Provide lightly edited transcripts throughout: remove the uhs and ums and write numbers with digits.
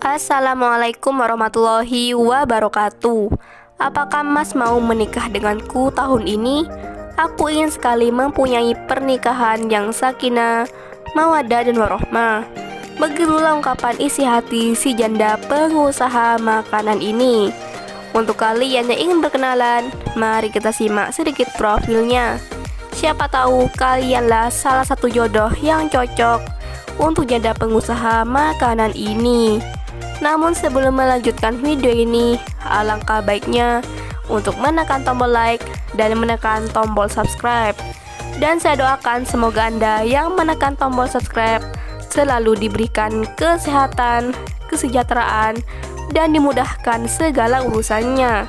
Assalamualaikum warahmatullahi wabarakatuh. Apakah Mas mau menikah denganku tahun ini? Aku ingin sekali mempunyai pernikahan yang sakinah, mawaddah dan warahmah. Begitulah ungkapan isi hati si janda pengusaha makanan ini. Untuk kalian yang ingin berkenalan, mari kita simak sedikit profilnya. Siapa tahu kalianlah salah satu jodoh yang cocok untuk janda pengusaha makanan ini. Namun sebelum melanjutkan video ini, alangkah baiknya untuk menekan tombol like dan menekan tombol subscribe. Dan saya doakan semoga Anda yang menekan tombol subscribe selalu diberikan kesehatan, kesejahteraan, dan dimudahkan segala urusannya.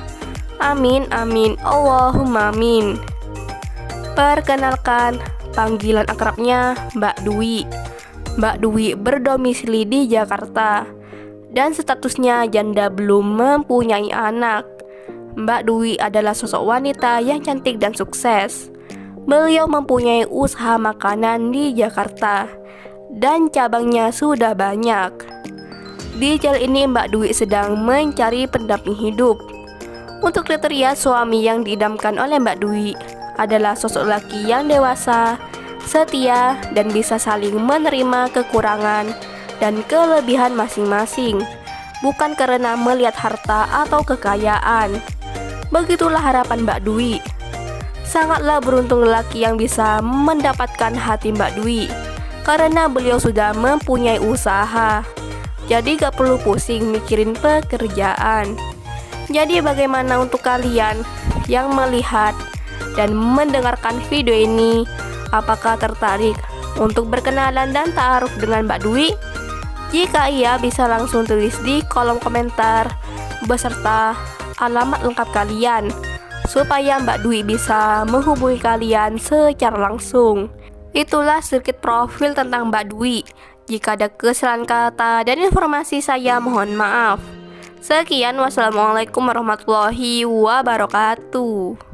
Amin amin Allahumma amin. Perkenalkan, panggilan akrabnya Mbak Dwi. Mbak Dwi berdomisili di Jakarta dan statusnya janda belum mempunyai anak. Mbak Dwi adalah sosok wanita yang cantik dan sukses. Beliau mempunyai usaha makanan di Jakarta dan cabangnya sudah banyak. Di jalan ini Mbak Dwi sedang mencari pendamping hidup. Untuk kriteria suami yang diidamkan oleh Mbak Dwi adalah sosok laki yang dewasa, setia, dan bisa saling menerima kekurangan dan kelebihan masing-masing, bukan karena melihat harta atau kekayaan. Begitulah harapan Mbak Dwi. Sangatlah beruntung lelaki yang bisa mendapatkan hati Mbak Dwi, karena beliau sudah mempunyai usaha. Jadi gak perlu pusing mikirin pekerjaan. Jadi bagaimana untuk kalian yang melihat dan mendengarkan video ini? Apakah tertarik untuk berkenalan dan ta'aruf dengan Mbak Dwi? Jika iya, bisa langsung tulis di kolom komentar beserta alamat lengkap kalian supaya Mbak Dwi bisa menghubungi kalian secara langsung. Itulah sedikit profil tentang Mbak Dwi. Jika ada kesalahan kata dan informasi, saya mohon maaf. Sekian, wassalamualaikum warahmatullahi wabarakatuh.